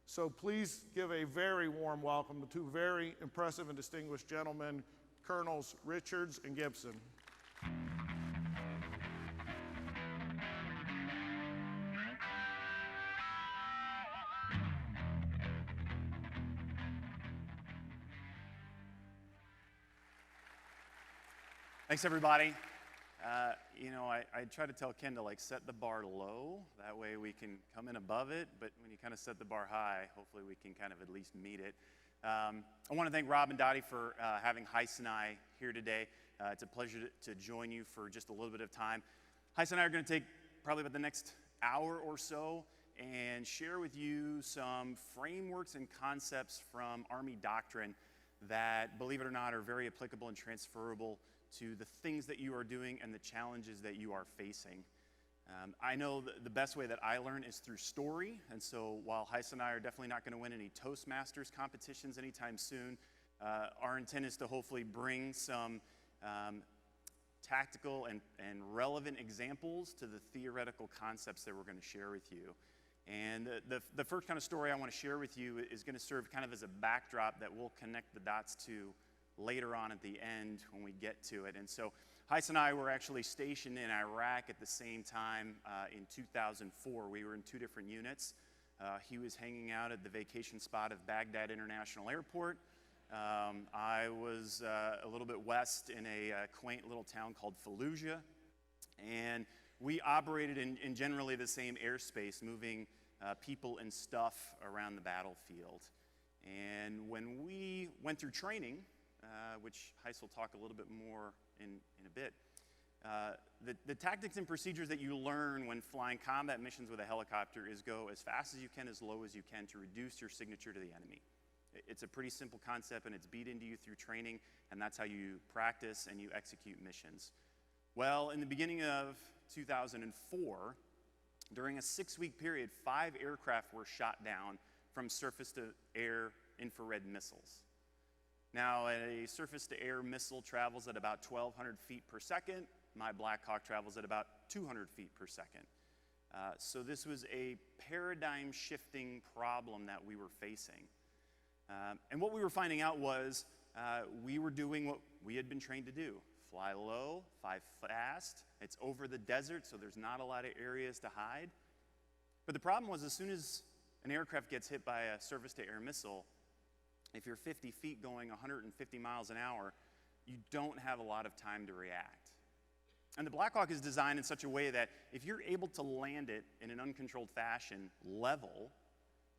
So please give a very warm welcome to two very impressive and distinguished gentlemen, Colonels Richards and Gibson. Thanks, everybody. I try to tell Ken to set the bar low. That way we can come in above it. But when you kind of set the bar high, hopefully we can kind of at least meet it. I want to thank Rob and Dottie for having Hise and I here today. It's a pleasure to join you for just a little bit of time. Hise and I are going to take probably about the next hour or so and share with you some frameworks and concepts from Army doctrine that, believe it or not, are very applicable and transferable to the things that you are doing and the challenges that you are facing. I know the best way that I learn is through story, and so while Hise and I are definitely not going to win any Toastmasters competitions anytime soon, our intent is to hopefully bring some tactical and relevant examples to the theoretical concepts that we're going to share with you. And the first kind of story I want to share with you is going to serve kind of as a backdrop that we'll connect the dots to later on at the end when we get to it. And so Hise and I were actually stationed in Iraq at the same time in 2004. We were in two different units. He was hanging out at the vacation spot of Baghdad International Airport. I was a little bit west in a quaint little town called Fallujah. And we operated in generally the same airspace, moving people and stuff around the battlefield. And when we went through training, which Hise will talk a little bit more in a bit, the tactics and procedures that you learn when flying combat missions with a helicopter is go as fast as you can, as low as you can, to reduce your signature to the enemy. It's a pretty simple concept, and it's beat into you through training, and that's how you practice and you execute missions. Well, in the beginning of 2004, during a 6-week period, 5 aircraft were shot down from surface-to-air infrared missiles. Now, a surface-to-air missile travels at about 1,200 feet per second. My Black Hawk travels at about 200 feet per second. So this was a paradigm-shifting problem that we were facing. And what we were finding out was we were doing what we had been trained to do. Fly low, fly fast. It's over the desert, so there's not a lot of areas to hide. But the problem was, as soon as an aircraft gets hit by a surface-to-air missile, if you're 50 feet going 150 miles an hour, you don't have a lot of time to react. And the Black Hawk is designed in such a way that if you're able to land it in an uncontrolled fashion level,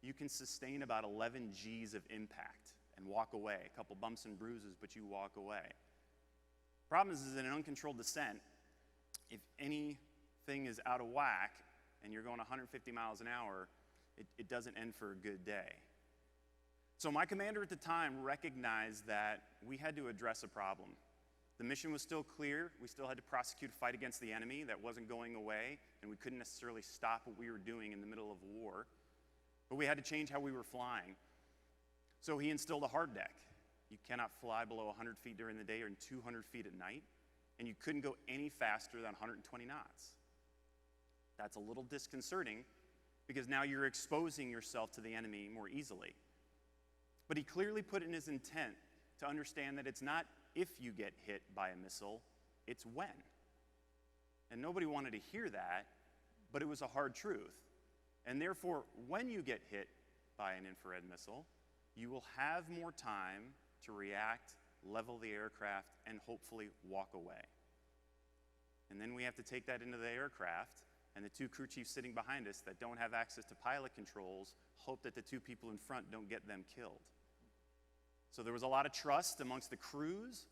you can sustain about 11 G's of impact and walk away. A couple bumps and bruises, but you walk away. Problem is in an uncontrolled descent, if anything is out of whack and you're going 150 miles an hour, it doesn't end for a good day. So my commander at the time recognized that we had to address a problem. The mission was still clear. We still had to prosecute a fight against the enemy that wasn't going away, and we couldn't necessarily stop what we were doing in the middle of war. But we had to change how we were flying. So he instilled a hard deck. You cannot fly below 100 feet during the day or 200 feet at night, and you couldn't go any faster than 120 knots. That's a little disconcerting because now you're exposing yourself to the enemy more easily. But he clearly put in his intent to understand that it's not if you get hit by a missile, it's when. And nobody wanted to hear that, but it was a hard truth. And therefore, when you get hit by an infrared missile, you will have more time to react, level the aircraft, and hopefully walk away. And then we have to take that into the aircraft, and the 2 crew chiefs sitting behind us that don't have access to pilot controls hope that the 2 people in front don't get them killed. So there was a lot of trust amongst the crews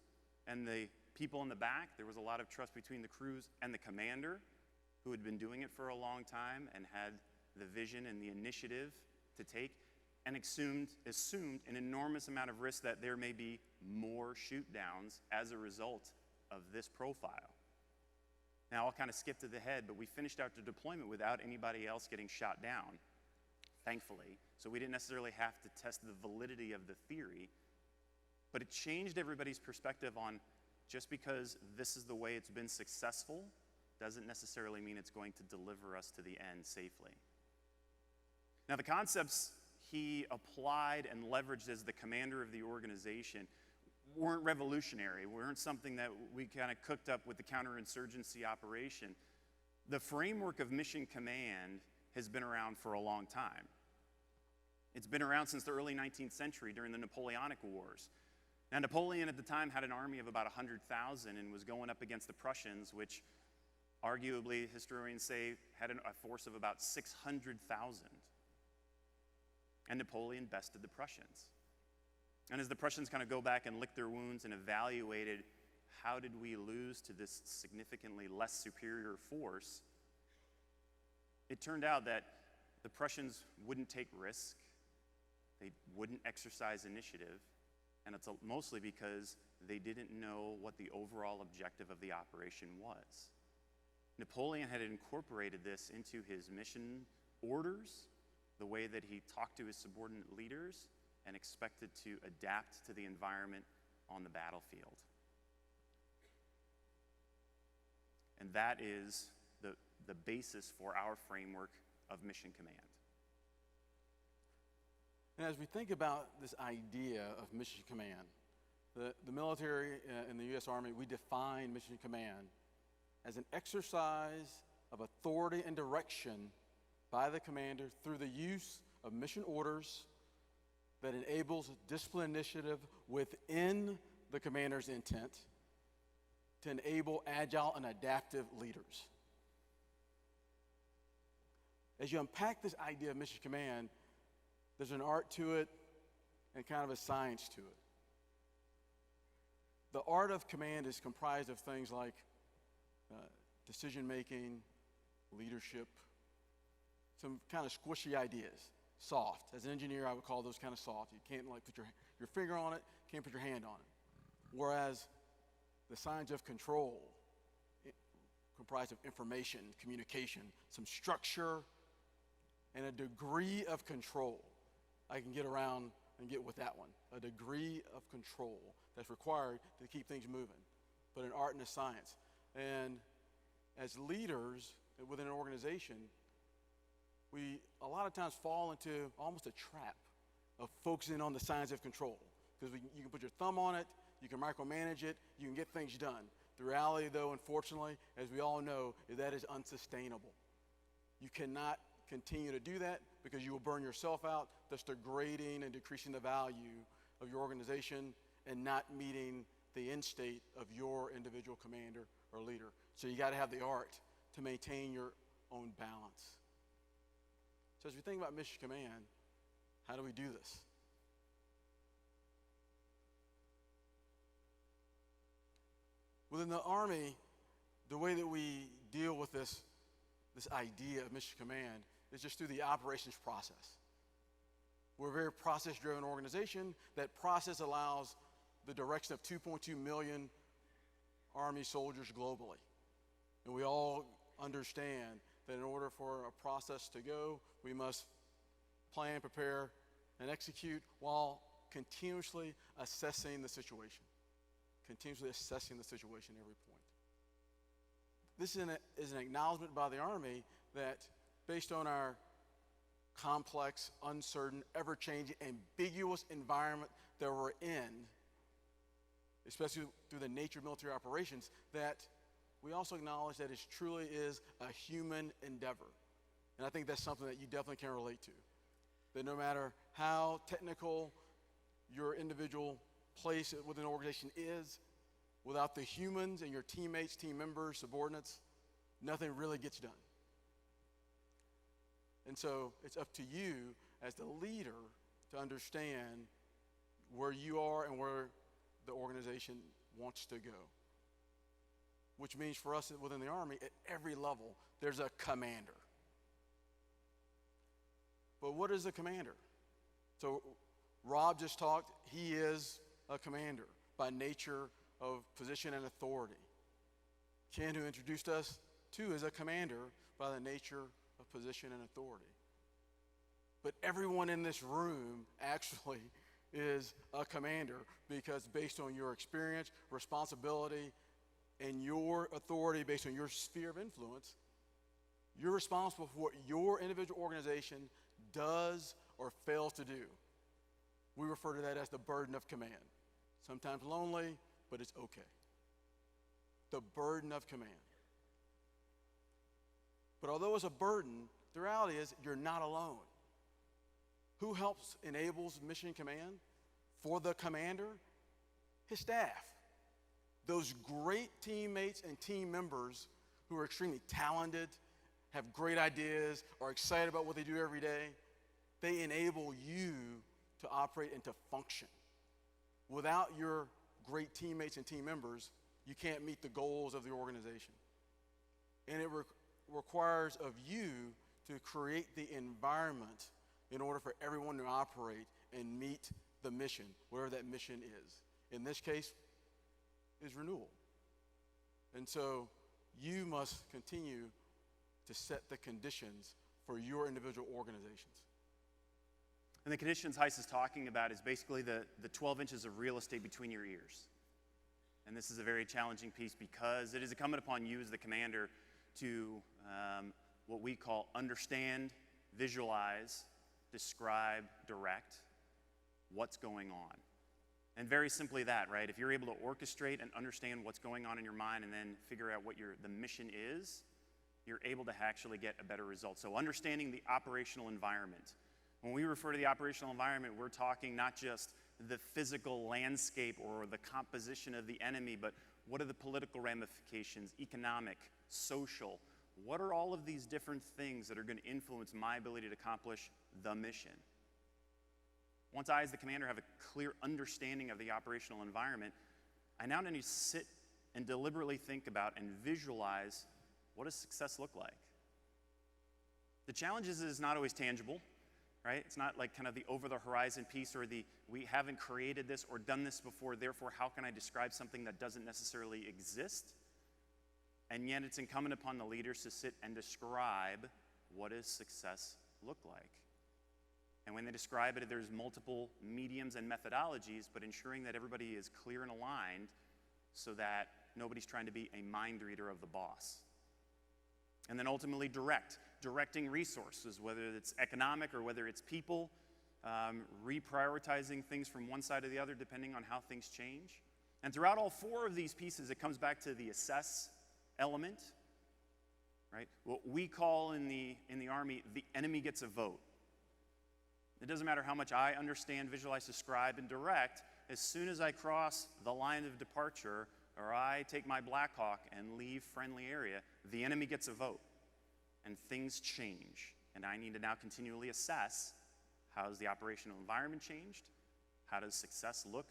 and the people in the back. There was a lot of trust between the crews and the commander, who had been doing it for a long time and had the vision and the initiative to take, and assumed an enormous amount of risk that there may be more shoot-downs as a result of this profile. Now, I'll kind of skip to the head, but we finished out the deployment without anybody else getting shot down, thankfully. So we didn't necessarily have to test the validity of the theory, but it changed everybody's perspective on just because this is the way it's been successful doesn't necessarily mean it's going to deliver us to the end safely. Now, the concepts he applied and leveraged as the commander of the organization weren't revolutionary, weren't something that we kind of cooked up with the counterinsurgency operation. The framework of mission command has been around for a long time. It's been around since the early 19th century during the Napoleonic Wars. Now, Napoleon at the time had an army of about 100,000 and was going up against the Prussians, which arguably historians say had a force of about 600,000. And Napoleon bested the Prussians. And as the Prussians kind of go back and lick their wounds and evaluated how did we lose to this significantly less superior force, it turned out that the Prussians wouldn't take risk, they wouldn't exercise initiative, and it's mostly because they didn't know what the overall objective of the operation was. Napoleon had incorporated this into his mission orders, the way that he talked to his subordinate leaders, and expected to adapt to the environment on the battlefield. And that is the basis for our framework of mission command. And as we think about this idea of mission command, the military and the U.S. Army, we define mission command as an exercise of authority and direction by the commander through the use of mission orders that enables discipline initiative within the commander's intent to enable agile and adaptive leaders. As you unpack this idea of mission command, there's an art to it and kind of a science to it. The art of command is comprised of things like decision-making, leadership, some kind of squishy ideas, soft. As an engineer, I would call those kind of soft. You can't like put your finger on it, can't put your hand on it. Whereas the science of control, comprised of information, communication, some structure, and a degree of control. I can get around and get with that one. A degree of control that's required to keep things moving, but an art and a science. And as leaders within an organization, we a lot of times fall into almost a trap of focusing on the science of control. Because you can put your thumb on it, you can micromanage it, you can get things done. The reality, though, unfortunately, as we all know, is that is unsustainable. You cannot continue to do that because you will burn yourself out, thus degrading and decreasing the value of your organization and not meeting the end state of your individual commander or leader. So you got to have the art to maintain your own balance. So as we think about mission command, how do we do this? Within the Army, the way that we deal with this idea of mission command is just through the operations process. We're a very process-driven organization. That process allows the direction of 2.2 million Army soldiers globally. And we all understand that in order for a process to go, we must plan, prepare, and execute while continuously assessing the situation. Continuously assessing the situation at every point. This is an acknowledgement by the Army that based on our complex, uncertain, ever-changing, ambiguous environment that we're in, especially through the nature of military operations, that we also acknowledge that it truly is a human endeavor. And I think that's something that you definitely can relate to. That no matter how technical your individual place within an organization is, without the humans and your teammates, team members, subordinates, nothing really gets done. And so it's up to you as the leader to understand where you are and where the organization wants to go. Which means for us within the Army, at every level, there's a commander. But what is a commander? So Rob just talked, he is a commander by nature of position and authority. Ken, who introduced us to, is a commander by the nature of position and authority. But everyone in this room actually is a commander because based on your experience, responsibility, and your authority based on your sphere of influence, you're responsible for what your individual organization does or fails to do. We refer to that as the burden of command. Sometimes lonely, but it's okay. The burden of command. But although it's a burden, the reality is you're not alone. Who helps enables mission command for the commander? His staff. Those great teammates and team members who are extremely talented, have great ideas, are excited about what they do every day, they enable you to operate and to function. Without your great teammates and team members, you can't meet the goals of the organization. And it requires of you to create the environment in order for everyone to operate and meet the mission, whatever that mission is. In this case, is renewal. And so you must continue to set the conditions for your individual organizations. And the conditions Hise is talking about is basically the 12 inches of real estate between your ears. And this is a very challenging piece because it is incumbent upon you as the commander to what we call understand, visualize, describe, direct what's going on. And very simply that, right? If you're able to orchestrate and understand what's going on in your mind and then figure out what the mission is, you're able to actually get a better result. So understanding the operational environment. When we refer to the operational environment, we're talking not just the physical landscape or the composition of the enemy, but what are the political ramifications, economic, social? What are all of these different things that are going to influence my ability to accomplish the mission? Once I, as the commander, have a clear understanding of the operational environment, I now need to sit and deliberately think about and visualize what does success look like. The challenge is it's not always tangible, right? It's not like kind of the over-the-horizon piece or the we haven't created this or done this before, therefore how can I describe something that doesn't necessarily exist? And yet it's incumbent upon the leaders to sit and describe what does success look like. And when they describe it, there's multiple mediums and methodologies, but ensuring that everybody is clear and aligned so that nobody's trying to be a mind reader of the boss. And then ultimately directing resources, whether it's economic or whether it's people, reprioritizing things from one side to the other depending on how things change. And throughout all four of these pieces, it comes back to the assess element, right? What we call in the Army, the enemy gets a vote. It doesn't matter how much I understand, visualize, describe, and direct, as soon as I cross the line of departure or I take my Black Hawk and leave friendly area, the enemy gets a vote. And things change. And I need to now continually assess, how has the operational environment changed? How does success look?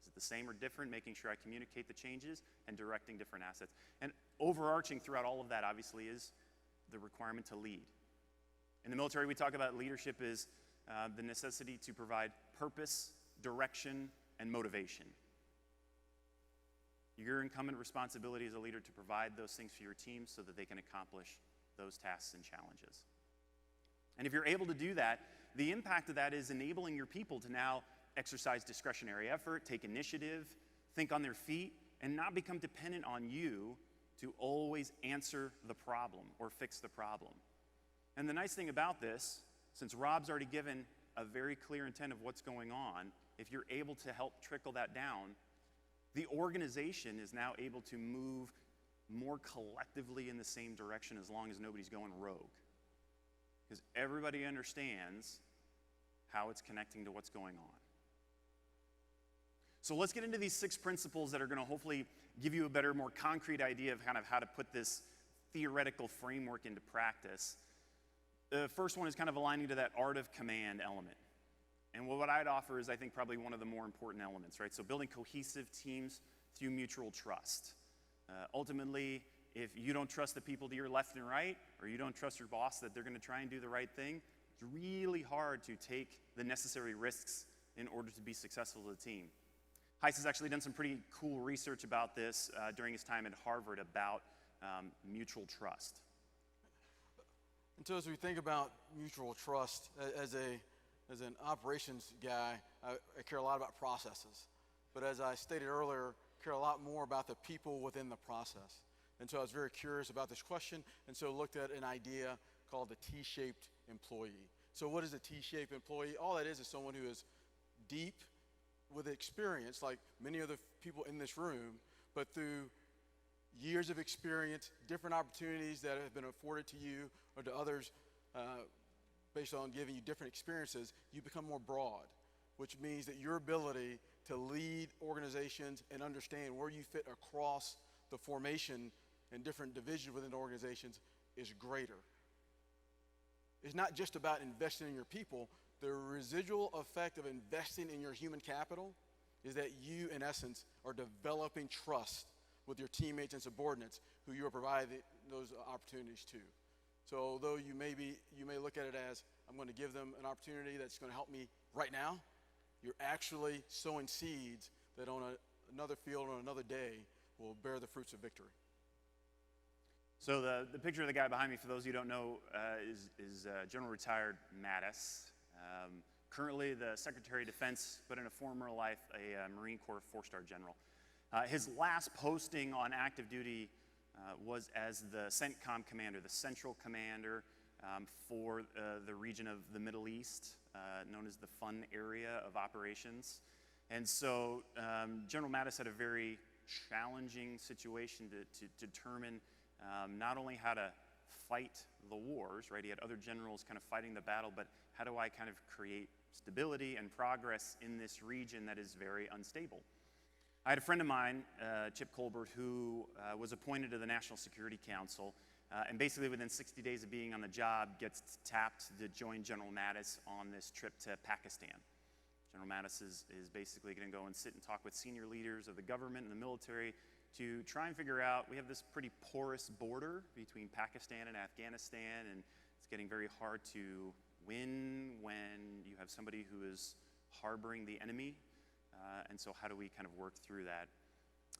Is it the same or different? Making sure I communicate the changes and directing different assets. And overarching throughout all of that, obviously, is the requirement to lead. In the military, we talk about leadership is the necessity to provide purpose, direction, and motivation. Your incumbent responsibility as a leader to provide those things for your team so that they can accomplish those tasks and challenges. And if you're able to do that, the impact of that is enabling your people to now exercise discretionary effort, take initiative, think on their feet, and not become dependent on you to always answer the problem or fix the problem. And the nice thing about this, since Rob's already given a very clear intent of what's going on, if you're able to help trickle that down, the organization is now able to move more collectively in the same direction as long as nobody's going rogue. Because everybody understands how it's connecting to what's going on. So let's get into these 6 principles that are going to hopefully give you a better, more concrete idea of kind of how to put this theoretical framework into practice. The first one is kind of aligning to that art of command element. And what I'd offer is, I think, probably one of the more important elements, right? So building cohesive teams through mutual trust. Ultimately, if you don't trust the people to your left and right, or you don't trust your boss that they're going to try and do the right thing, it's really hard to take the necessary risks in order to be successful as a team. Hise has actually done some pretty cool research about this during his time at Harvard about mutual trust. And so as we think about mutual trust, as an operations guy, I care a lot about processes. But as I stated earlier, I care a lot more about the people within the process. And so I was very curious about this question, and so looked at an idea called the T-shaped employee. So what is a T-shaped employee? All that is someone who is deep with experience, like many of the people in this room, but through years of experience, different opportunities that have been afforded to you or to others based on giving you different experiences, you become more broad, which means that your ability to lead organizations and understand where you fit across the formation and different divisions within organizations is greater. It's not just about investing in your people. The residual effect of investing in your human capital is that you, in essence, are developing trust with your teammates and subordinates who you are providing those opportunities to. So although you may look at it as, I'm going to give them an opportunity that's going to help me right now, you're actually sowing seeds that on another field on another day will bear the fruits of victory. So the picture of the guy behind me, for those of you who don't know, is General Retired Mattis. Currently the Secretary of Defense, but in a former life, a Marine Corps 4-star general. His last posting on active duty was as the CENTCOM commander, the central commander for the region of the Middle East, known as the Fun Area of Operations. And so General Mattis had a very challenging situation to determine not only how to fight the wars, right? He had other generals kind of fighting the battle, but how do I kind of create stability and progress in this region that is very unstable? I had a friend of mine, Chip Colbert, who was appointed to the National Security Council, and basically within 60 days of being on the job, gets tapped to join General Mattis on this trip to Pakistan. General Mattis is basically going to go and sit and talk with senior leaders of the government and the military to try and figure out, we have this pretty porous border between Pakistan and Afghanistan, and it's getting very hard to win when you have somebody who is harboring the enemy. And so how do we kind of work through that?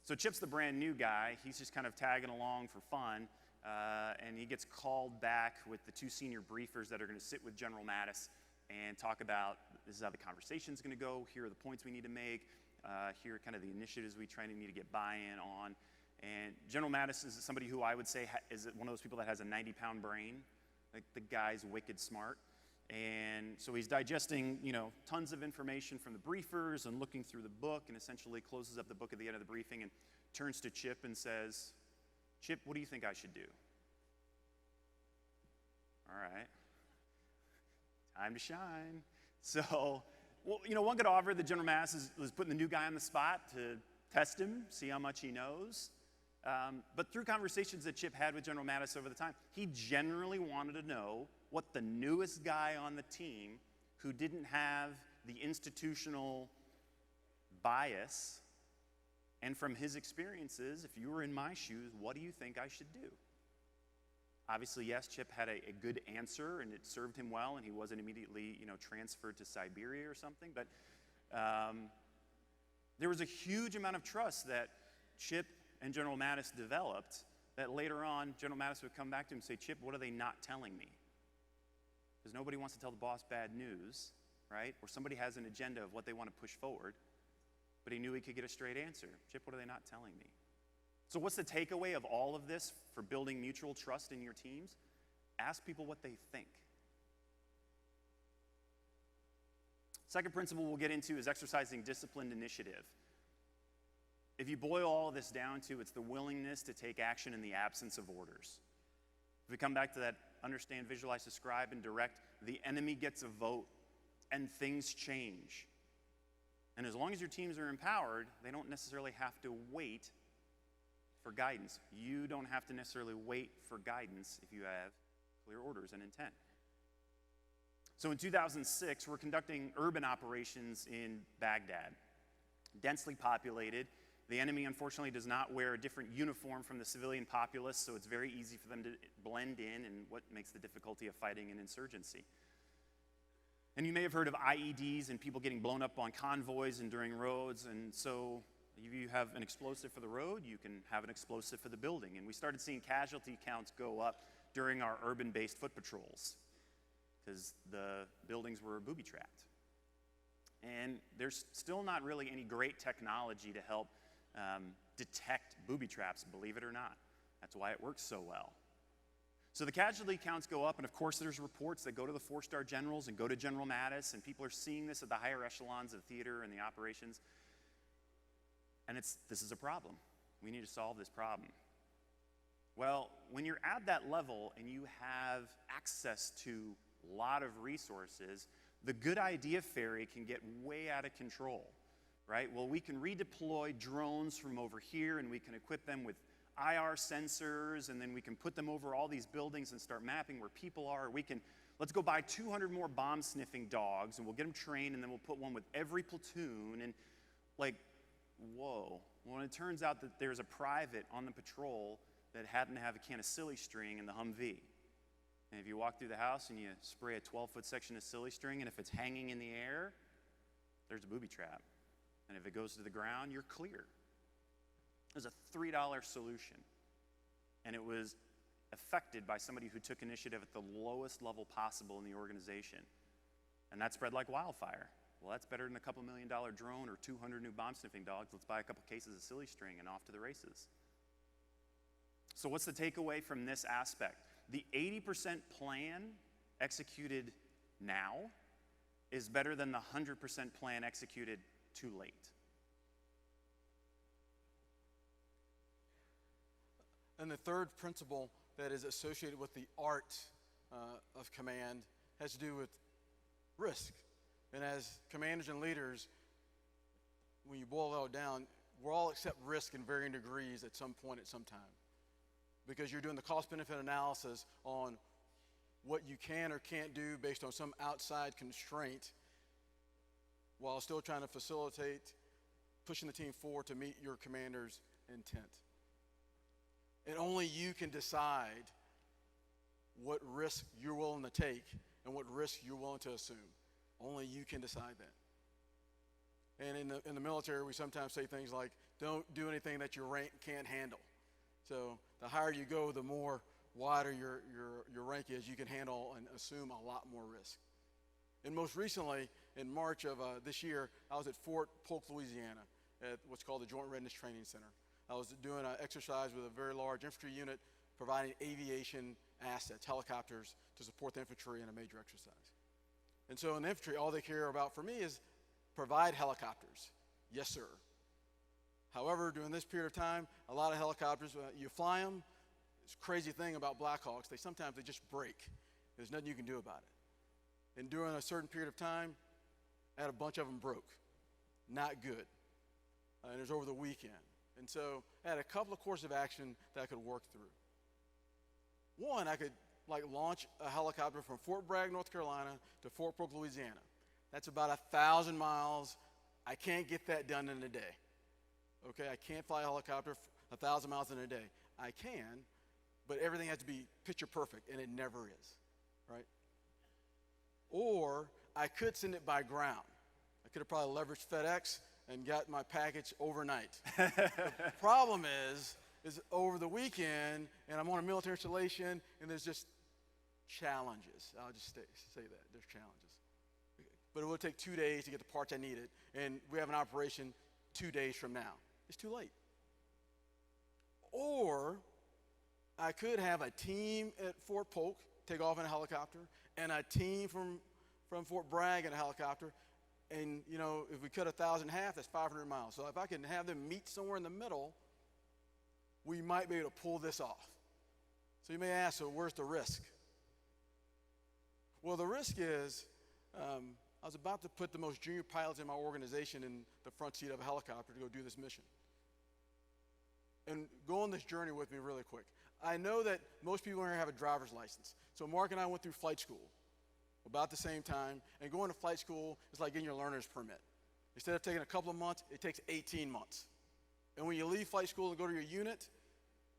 So Chip's the brand new guy. He's just kind of tagging along for fun. And he gets called back with the 2 senior briefers that are going to sit with General Mattis and talk about, this is how the conversation's going to go. Here are the points we need to make. Here are kind of the initiatives we need to get buy-in on. And General Mattis is somebody who I would say is one of those people that has a 90-pound brain. Like, the guy's wicked smart. And so he's digesting, tons of information from the briefers and looking through the book, and essentially closes up the book at the end of the briefing and turns to Chip and says, Chip, what do you think I should do? All right. Time to shine. So, one could offer that General Mattis was putting the new guy on the spot to test him, see how much he knows. But through conversations that Chip had with General Mattis over the time, he generally wanted to know what the newest guy on the team, who didn't have the institutional bias, and from his experiences, if you were in my shoes, what do you think I should do? Obviously, yes, Chip had a good answer, and it served him well, and he wasn't immediately, transferred to Siberia or something. But there was a huge amount of trust that Chip and General Mattis developed that later on, General Mattis would come back to him and say, Chip, what are they not telling me? Because nobody wants to tell the boss bad news, right? Or somebody has an agenda of what they want to push forward, but he knew he could get a straight answer. Chip, what are they not telling me? So what's the takeaway of all of this for building mutual trust in your teams? Ask people what they think. Second principle we'll get into is exercising disciplined initiative. If you boil all of this down to, it's the willingness to take action in the absence of orders. If we come back to that understand, visualize, describe, and direct, the enemy gets a vote and things change. And as long as your teams are empowered, they don't necessarily have to wait for guidance. You don't have to necessarily wait for guidance if you have clear orders and intent. So in 2006, we're conducting urban operations in Baghdad. Densely populated. The enemy, unfortunately, does not wear a different uniform from the civilian populace, so it's very easy for them to blend in, and what makes the difficulty of fighting an insurgency. And you may have heard of IEDs and people getting blown up on convoys and during roads, and so if you have an explosive for the road, you can have an explosive for the building. And we started seeing casualty counts go up during our urban-based foot patrols because the buildings were booby-trapped. And there's still not really any great technology to help detect booby traps, believe it or not. That's why it works so well. So the casualty counts go up, and of course there's reports that go to the 4-star generals and go to General Mattis, and people are seeing this at the higher echelons of the theater and the operations. And this is a problem. We need to solve this problem. Well, when you're at that level and you have access to a lot of resources, the good idea fairy can get way out of control, right? Well, we can redeploy drones from over here, and we can equip them with IR sensors, and then we can put them over all these buildings and start mapping where people are. Let's go buy 200 more bomb-sniffing dogs, and we'll get them trained, and then we'll put one with every platoon, and like, whoa. Well, it turns out that there's a private on the patrol that happened to have a can of silly string in the Humvee. And if you walk through the house and you spray a 12-foot section of silly string, and if it's hanging in the air, there's a booby trap. And if it goes to the ground, you're clear. It was a $3 solution. And it was effected by somebody who took initiative at the lowest level possible in the organization. And that spread like wildfire. Well, that's better than a couple $1 million drone or 200 new bomb-sniffing dogs. Let's buy a couple cases of silly string and off to the races. So what's the takeaway from this aspect? The 80% plan executed now is better than the 100% plan executed too late. And the third principle that is associated with the art of command has to do with risk. And as commanders and leaders, when you boil it all down, we're all accept risk in varying degrees at some point at some time. Because you're doing the cost-benefit analysis on what you can or can't do based on some outside constraint while still trying to facilitate pushing the team forward to meet your commander's intent. And only you can decide what risk you're willing to take and what risk you're willing to assume. Only you can decide that. And in the military, we sometimes say things like, don't do anything that your rank can't handle. So the higher you go, the more wider your rank is. You can handle and assume a lot more risk. And most recently, in March of this year, I was at Fort Polk, Louisiana, at what's called the Joint Readiness Training Center. I was doing an exercise with a very large infantry unit providing aviation assets, helicopters, to support the infantry in a major exercise. And so in the infantry, all they care about for me is provide helicopters. Yes, sir. However, during this period of time, a lot of helicopters, you fly them. It's a crazy thing about Black Hawks. Sometimes they just break. There's nothing you can do about it. And during a certain period of time, I had a bunch of them broke. Not good. And it was over the weekend. And so I had a couple of courses of action that I could work through. One, I could launch a helicopter from Fort Bragg, North Carolina to Fort Polk, Louisiana. That's about 1,000 miles. I can't get that done in a day. Okay, I can't fly a helicopter 1,000 miles in a day. I can, but everything has to be picture perfect, and it never is, right? Or I could send it by ground. I could have probably leveraged FedEx and got my package overnight. The problem is over the weekend, and I'm on a military installation, and there's just challenges. I'll just say that. There's challenges. But it will take 2 days to get the parts I needed, and we have an operation 2 days from now. It's too late. Or I could have a team at Fort Polk take off in a helicopter, and a team from Fort Bragg in a helicopter. And, if we cut 1,000 in half, that's 500 miles. So if I can have them meet somewhere in the middle, we might be able to pull this off. So you may ask, so where's the risk? Well, the risk is I was about to put the most junior pilots in my organization in the front seat of a helicopter to go do this mission. And go on this journey with me really quick. I know that most people here have a driver's license. So Mark and I went through flight school about the same time. And going to flight school is like getting your learner's permit. Instead of taking a couple of months, it takes 18 months. And when you leave flight school and go to your unit,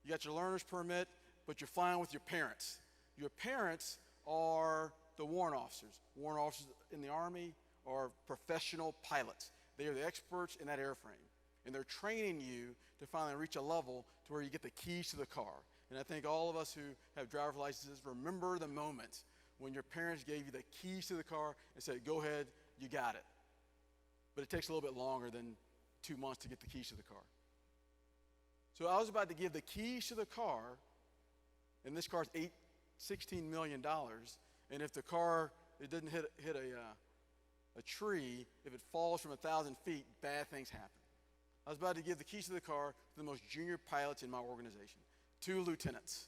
you got your learner's permit, but you're flying with your parents. Your parents are the warrant officers. Warrant officers in the Army are professional pilots. They are the experts in that airframe. And they're training you to finally reach a level to where you get the keys to the car. And I think all of us who have driver's licenses remember the moment when your parents gave you the keys to the car and said, go ahead, you got it. But it takes a little bit longer than 2 months to get the keys to the car. So I was about to give the keys to the car, and this car's $16 million, and if the car, it didn't hit a tree, if it falls from 1,000 feet, bad things happen. I was about to give the keys to the car to the most junior pilots in my organization, 2 lieutenants.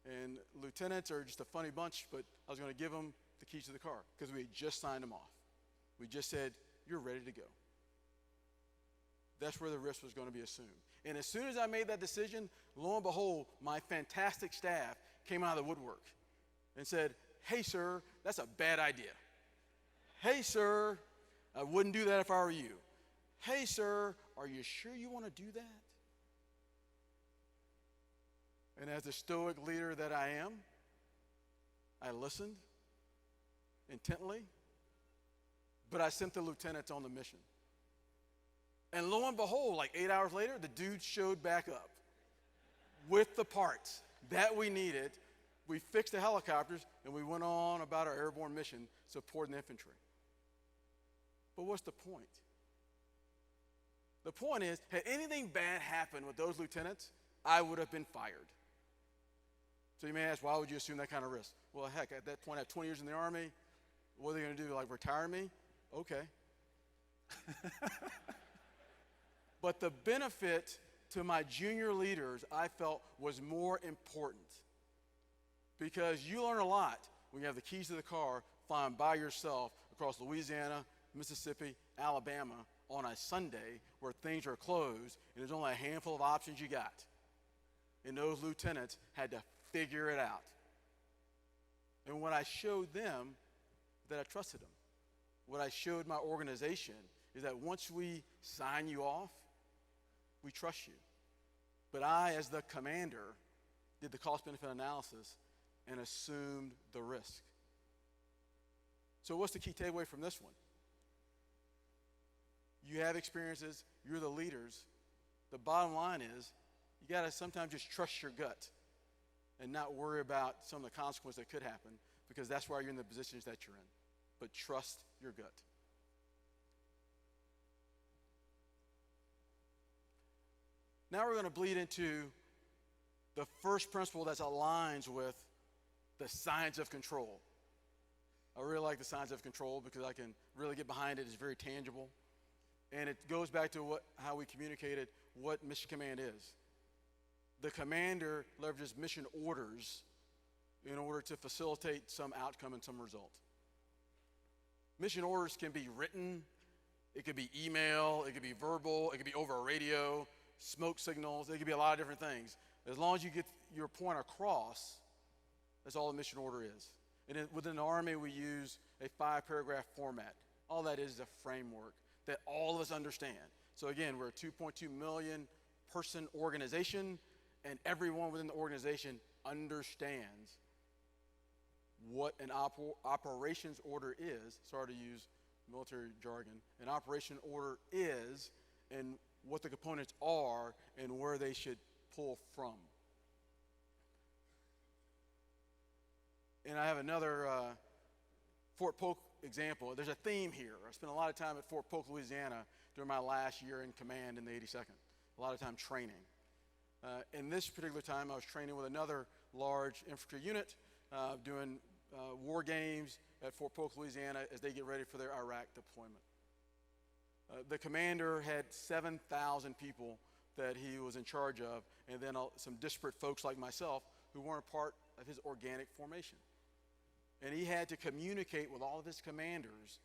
And lieutenants are just a funny bunch, but I was going to give them the keys to the car because we had just signed them off. We just said, you're ready to go. That's where the risk was going to be assumed. And as soon as I made that decision, lo and behold, my fantastic staff came out of the woodwork and said, hey, sir, that's a bad idea. Hey, sir, I wouldn't do that if I were you. Hey, sir, are you sure you want to do that? And as the stoic leader that I am, I listened intently, but I sent the lieutenants on the mission. And lo and behold, like 8 hours later, the dude showed back up with the parts that we needed. We fixed the helicopters, and we went on about our airborne mission supporting the infantry. But what's the point? The point is, had anything bad happened with those lieutenants, I would have been fired. So you may ask, why would you assume that kind of risk? Well, heck, at that point, I had 20 years in the Army. What are they going to do, like retire me? Okay. But the benefit to my junior leaders, I felt, was more important. Because you learn a lot when you have the keys to the car flying by yourself across Louisiana, Mississippi, Alabama on a Sunday where things are closed and there's only a handful of options you got. And those lieutenants had to figure it out. And when I showed them that I trusted them, what I showed my organization is that once we sign you off, we trust you. But I, as the commander, did the cost-benefit analysis and assumed the risk. So what's the key takeaway from this one? You have experiences, you're the leaders. The bottom line is, you gotta sometimes just trust your gut and not worry about some of the consequences that could happen, because that's why you're in the positions that you're in. But trust your gut. Now we're going to bleed into the first principle that aligns with the science of control. I really like the science of control because I can really get behind it. It's very tangible. And it goes back to how we communicated what mission command is. The commander leverages mission orders in order to facilitate some outcome and some result. Mission orders can be written, it could be email, it could be verbal, it could be over a radio, smoke signals, it could be a lot of different things. As long as you get your point across, that's all a mission order is. And within the Army, we use a 5-paragraph format. All that is a framework that all of us understand. So again, we're a 2.2 million person organization, and everyone within the organization understands what an operations order is. Sorry to use military jargon. An operation order is, and what the components are, and where they should pull from. And I have another Fort Polk example. There's a theme here. I spent a lot of time at Fort Polk, Louisiana during my last year in command in the 82nd. A lot of time training. In this particular time, I was training with another large infantry unit doing war games at Fort Polk, Louisiana as they get ready for their Iraq deployment. The commander had 7,000 people that he was in charge of, and then some disparate folks like myself who weren't part of his organic formation. And he had to communicate with all of his commanders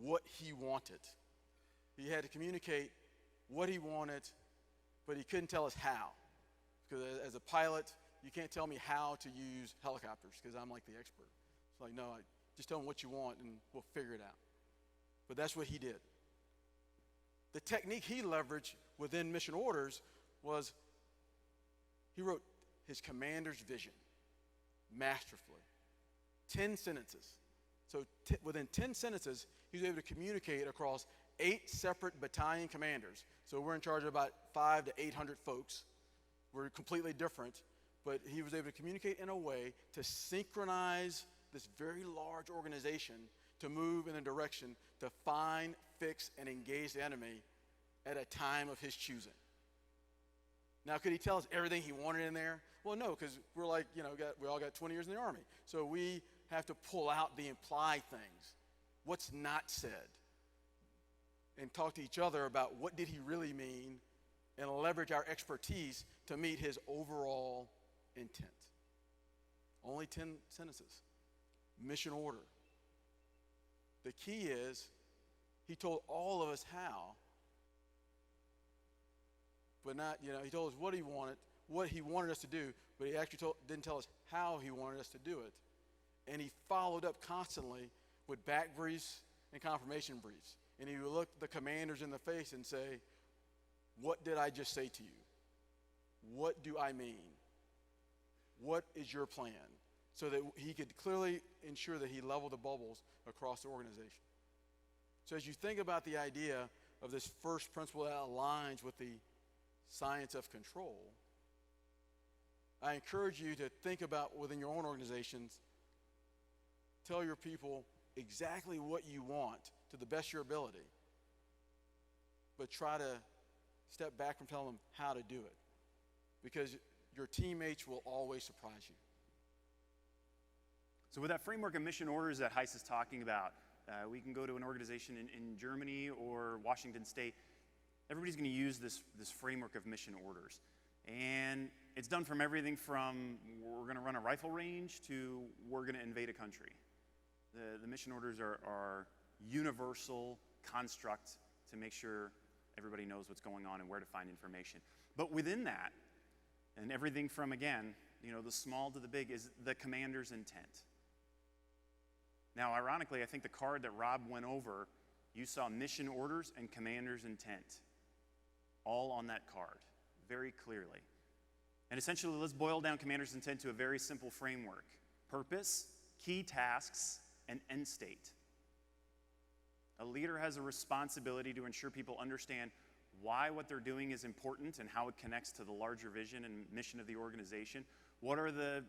what he wanted. He had to communicate what he wanted, but he couldn't tell us how. Because as a pilot, you can't tell me how to use helicopters because I'm like the expert. It's like, no, just tell him what you want and we'll figure it out. But that's what he did. The technique he leveraged within mission orders was he wrote his commander's vision masterfully. 10 sentences. So within 10 sentences, he was able to communicate across 8 separate battalion commanders. So we're in charge of about 500 to 800 folks. We're completely different, but he was able to communicate in a way to synchronize this very large organization to move in a direction to find, fix, and engage the enemy at a time of his choosing. Now, could he tell us everything he wanted in there? Well, no, because we're like, we all got 20 years in the Army. So we have to pull out the implied things, what's not said, and talk to each other about what did he really mean, and leverage our expertise to meet his overall intent. Only 10 sentences. Mission order. The key is he told all of us how, but not, he told us what he wanted us to do, but he actually didn't tell us how he wanted us to do it. And he followed up constantly with back briefs and confirmation briefs. And he would look the commanders in the face and say, what did I just say to you? What do I mean? What is your plan? So that he could clearly ensure that he leveled the bubbles across the organization. So as you think about the idea of this first principle that aligns with the science of control, I encourage you to think about within your own organizations, tell your people exactly what you want to the best of your ability, but try to step back from telling them how to do it, because your teammates will always surprise you. So with that framework of mission orders that Hise is talking about, we can go to an organization in Germany or Washington State. Everybody's going to use this framework of mission orders. And it's done from everything from we're going to run a rifle range to we're going to invade a country. The mission orders are universal construct to make sure everybody knows what's going on and where to find information. But within that, and everything from, again, the small to the big, is the commander's intent. Now, ironically, I think the card that Rob went over, you saw mission orders and commander's intent all on that card, very clearly. And essentially, let's boil down commander's intent to a very simple framework: purpose, key tasks, and end state. A leader has a responsibility to ensure people understand why what they're doing is important and how it connects to the larger vision and mission of the organization. What are the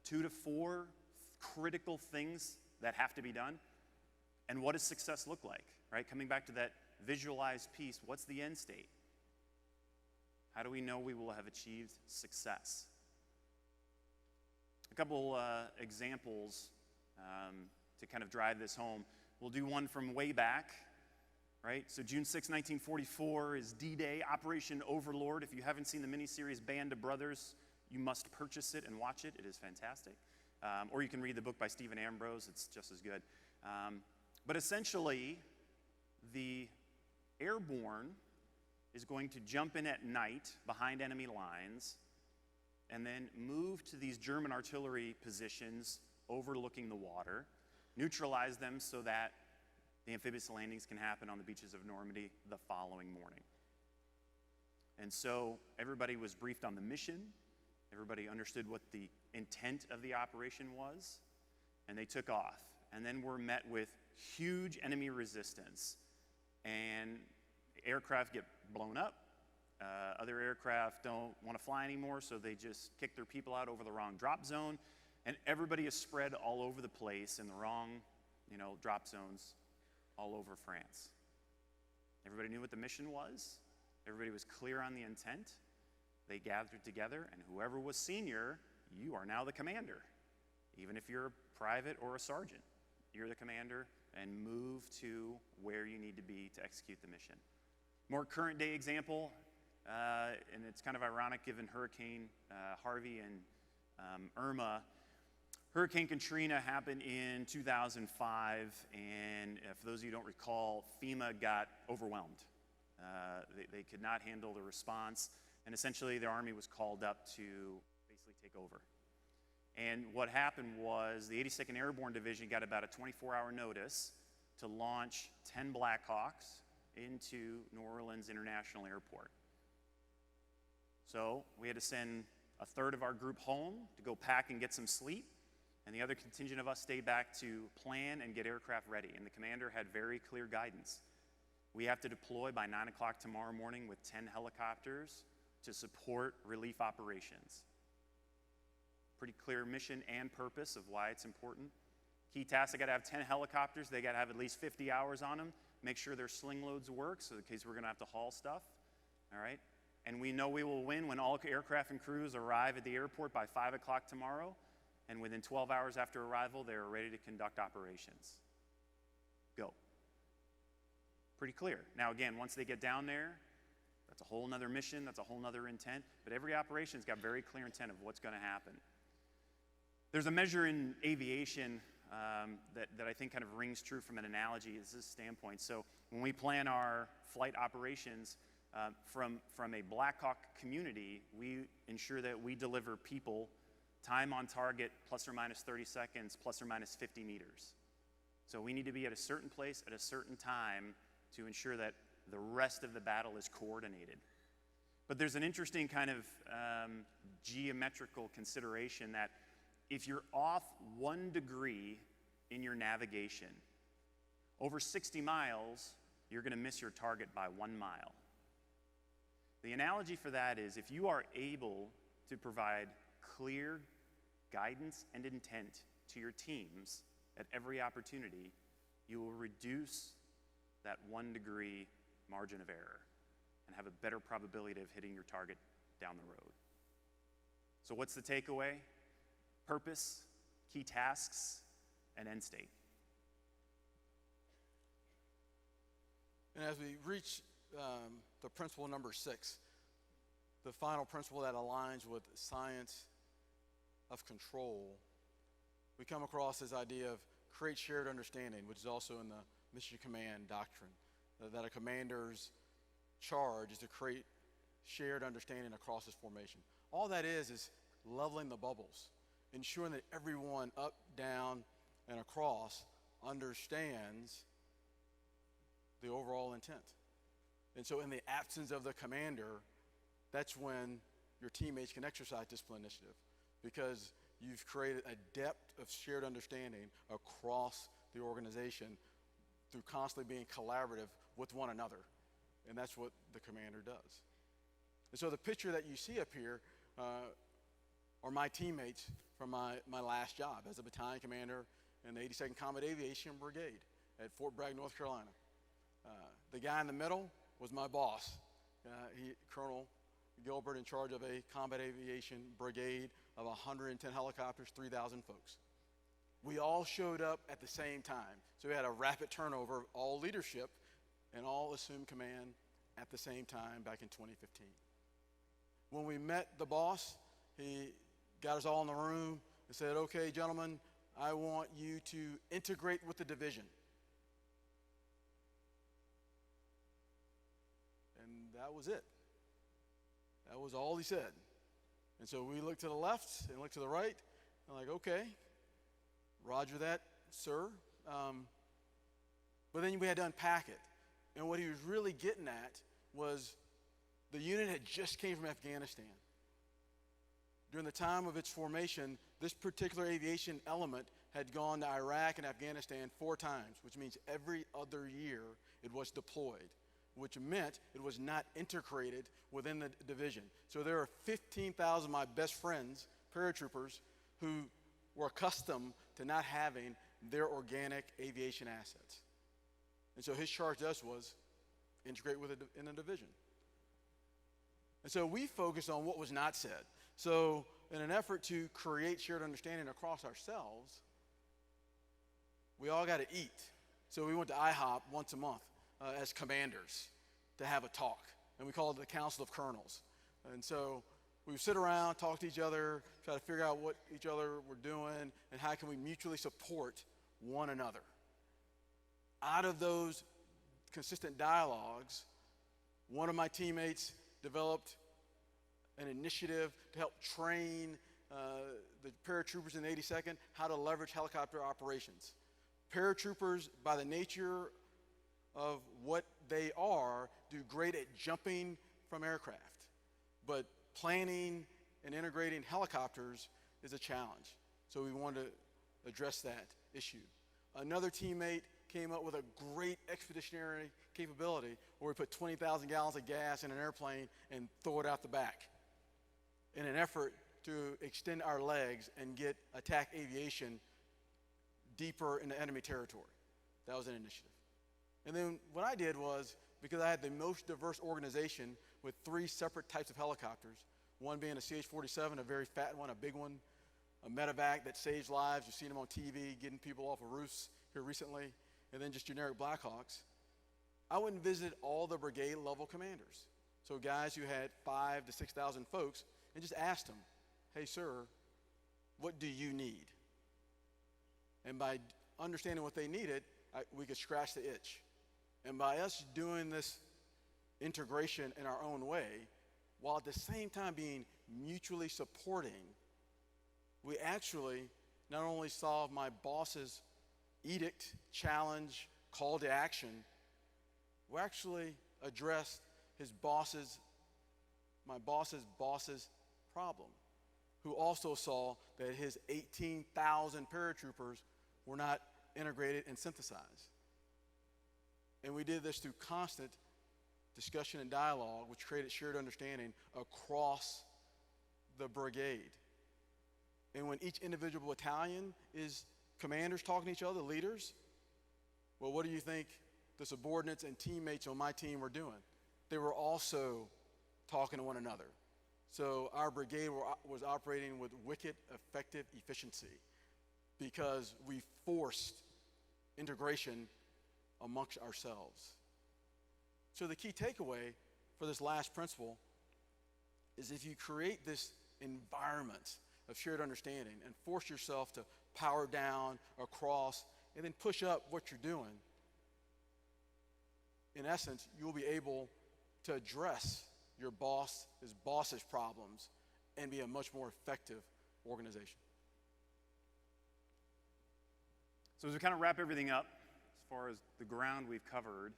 2 to 4 critical things that have to be done? And what does success look like, right? Coming back to that visualized piece, what's the end state? How do we know we will have achieved success? A couple examples to kind of drive this home. We'll do one from way back, right? So June 6, 1944 is D-Day, Operation Overlord. If you haven't seen the miniseries Band of Brothers, you must purchase it and watch it. It is fantastic. Or you can read the book by Stephen Ambrose. It's just as good. But essentially, the airborne is going to jump in at night behind enemy lines and then move to these German artillery positions overlooking the water, neutralize them so that the amphibious landings can happen on the beaches of Normandy the following morning. And so everybody was briefed on the mission. Everybody understood what the intent of the operation was, and they took off. And then we're met with huge enemy resistance, and aircraft get blown up. Other aircraft don't want to fly anymore, so they just kick their people out over the wrong drop zone, and everybody is spread all over the place in the wrong, drop zones all over France. Everybody knew what the mission was. Everybody was clear on the intent. They gathered together, and whoever was senior, you are now the commander. Even if you're a private or a sergeant, you're the commander, and move to where you need to be to execute the mission. More current day example, and it's kind of ironic given Hurricane Harvey and Irma. Hurricane Katrina happened in 2005, and for those of you who don't recall, FEMA got overwhelmed. They could not handle the response, and essentially the Army was called up to basically take over. And what happened was the 82nd Airborne Division got about a 24-hour notice to launch 10 Blackhawks into New Orleans International Airport. So we had to send a third of our group home to go pack and get some sleep, and the other contingent of us stayed back to plan and get aircraft ready. And the commander had very clear guidance. We have to deploy by 9 o'clock tomorrow morning with 10 helicopters to support relief operations. Pretty clear mission and purpose of why it's important. Key tasks, they got to have 10 helicopters. They got to have at least 50 hours on them. Make sure their sling loads work, so in case we're going to have to haul stuff. All right? And we know we will win when all aircraft and crews arrive at the airport by 5 o'clock tomorrow, and within 12 hours after arrival, they are ready to conduct operations. Go. Pretty clear. Now again, once they get down there, that's a whole nother mission, that's a whole nother intent, but every operation's got very clear intent of what's going to happen. There's a measure in aviation that I think kind of rings true from an analogy, this is a standpoint. So when we plan our flight operations, from a Black Hawk community, we ensure that we deliver people time on target plus or minus 30 seconds, plus or minus 50 meters. So we need to be at a certain place at a certain time to ensure that the rest of the battle is coordinated. But there's an interesting kind of geometrical consideration that if you're off 1 degree in your navigation, over 60 miles, you're going to miss your target by 1 mile. The analogy for that is if you are able to provide clear guidance and intent to your teams at every opportunity, you will reduce that 1 degree margin of error and have a better probability of hitting your target down the road. So what's the takeaway? Purpose, key tasks, and end state. And as we reach the principle number 6, the final principle that aligns with science of control, we come across this idea of create shared understanding, which is also in the mission command doctrine, that a commander's charge is to create shared understanding across his formation. All that is leveling the bubbles, ensuring that everyone up, down, and across understands the overall intent. And so in the absence of the commander, that's when your teammates can exercise discipline initiative, because you've created a depth of shared understanding across the organization through constantly being collaborative with one another. And that's what the commander does. And so the picture that you see up here are my teammates from my last job as a battalion commander in the 82nd Combat Aviation Brigade at Fort Bragg, North Carolina. The guy in the middle was my boss, Colonel Gilbert, in charge of a combat aviation brigade of 110 helicopters, 3,000 folks. We all showed up at the same time. So we had a rapid turnover of all leadership and all assumed command at the same time back in 2015. When we met the boss, he got us all in the room and said, okay, gentlemen, I want you to integrate with the division. And that was it. That was all he said. And so we looked to the left and looked to the right. I'm like, okay, roger that, sir. But then we had to unpack it. And what he was really getting at was the unit had just came from Afghanistan. During the time of its formation, this particular aviation element had gone to Iraq and Afghanistan 4 times, which means every other year it was deployed, which meant it was not integrated within the division. So there are 15,000 of my best friends, paratroopers, who were accustomed to not having their organic aviation assets. And so his charge to us was integrate with it in a division. And so we focused on what was not said. So in an effort to create shared understanding across ourselves, we all got to eat. So we went to IHOP once a month as commanders to have a talk. And we called it the Council of Colonels. And so we would sit around, talk to each other, try to figure out what each other were doing and how can we mutually support one another. Out of those consistent dialogues, one of my teammates developed an initiative to help train the paratroopers in the 82nd how to leverage helicopter operations. Paratroopers, by the nature of what they are, do great at jumping from aircraft. But planning and integrating helicopters is a challenge. So we wanted to address that issue. Another teammate came up with a great expeditionary capability where we put 20,000 gallons of gas in an airplane and throw it out the back in an effort to extend our legs and get attack aviation deeper into enemy territory. That was an initiative. And then what I did was, because I had the most diverse organization with 3 separate types of helicopters, one being a CH-47, a very fat one, a big one, a medevac that saves lives. You've seen them on TV, getting people off of roofs here recently, and then just generic Blackhawks. I went and visited all the brigade level commanders. So guys who had 5,000 to 6,000 folks, and just asked them, hey, sir, what do you need? And by understanding what they needed, we could scratch the itch. And by us doing this integration in our own way, while at the same time being mutually supporting, we actually not only solved my boss's edict, challenge, call to action, we actually addressed my boss's problem, who also saw that his 18,000 paratroopers were not integrated and synthesized. And we did this through constant discussion and dialogue, which created shared understanding across the brigade. And when each individual battalion is commanders talking to each other, leaders, well, what do you think the subordinates and teammates on my team were doing? They were also talking to one another. So our brigade was operating with wicked effective efficiency because we forced integration amongst ourselves. So the key takeaway for this last principle is, if you create this environment of shared understanding and force yourself to power down, across, and then push up what you're doing, in essence, you'll be able to address your boss's problems and be a much more effective organization. So as we kind of wrap everything up, as far as the ground we've covered,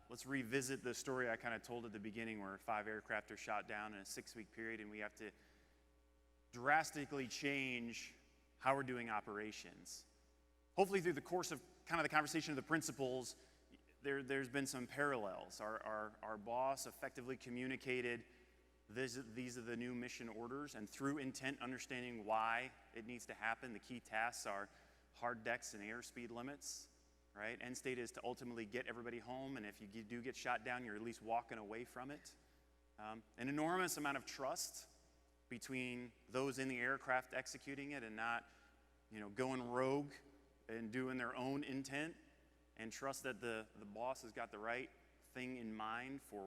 let's revisit the story I kind of told at the beginning, where 5 aircraft are shot down in a 6-week period, and we have to drastically change how we're doing operations. Hopefully through the course of kind of the conversation of the principles, there's been some parallels. Our boss effectively communicated these are the new mission orders, and through intent, understanding why it needs to happen. The key tasks are hard decks and airspeed limits, right? End state is to ultimately get everybody home, and if you do get shot down, you're at least walking away from it. An enormous amount of trust between those in the aircraft executing it and not, going rogue and doing their own intent, and trust that the boss has got the right thing in mind for,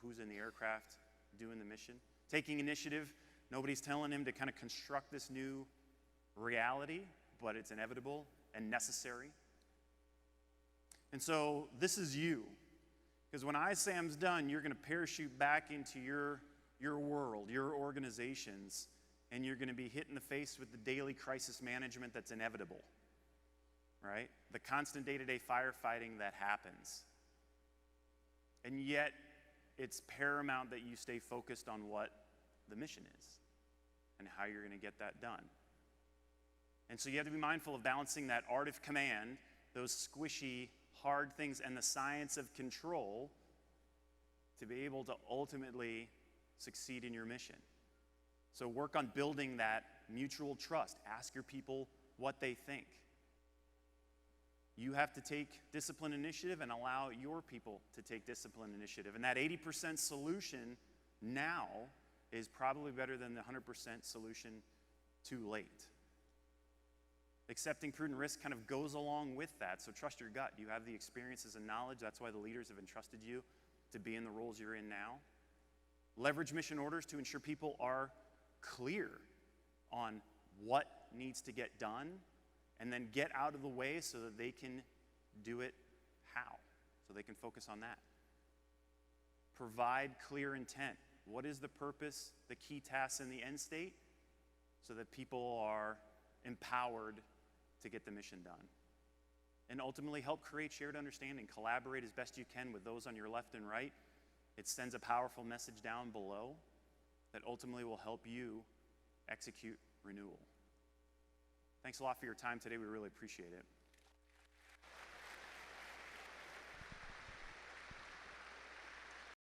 who's in the aircraft doing the mission. Taking initiative, nobody's telling him to kind of construct this new reality, but it's inevitable and necessary. And so this is you, because when ISAM's done, you're going to parachute back into your world, your organizations, and you're going to be hit in the face with the daily crisis management that's inevitable, right? The constant day-to-day firefighting that happens. And yet, it's paramount that you stay focused on what the mission is and how you're going to get that done. And so you have to be mindful of balancing that art of command, those squishy, hard things, and the science of control to be able to ultimately succeed in your mission. So work on building that mutual trust. Ask your people what they think. You have to take discipline initiative and allow your people to take discipline initiative. And that 80% solution now is probably better than the 100% solution too late. Accepting prudent risk kind of goes along with that. So trust your gut. You have the experiences and knowledge. That's why the leaders have entrusted you to be in the roles you're in now. Leverage mission orders to ensure people are clear on what needs to get done, and then get out of the way so that they can do it how, so they can focus on that. Provide clear intent. What is the purpose, the key tasks, and the end state, so that people are empowered to get the mission done. And ultimately help create shared understanding. Collaborate as best you can with those on your left and right. It sends a powerful message down below that ultimately will help you execute renewal. Thanks a lot for your time today. We really appreciate it.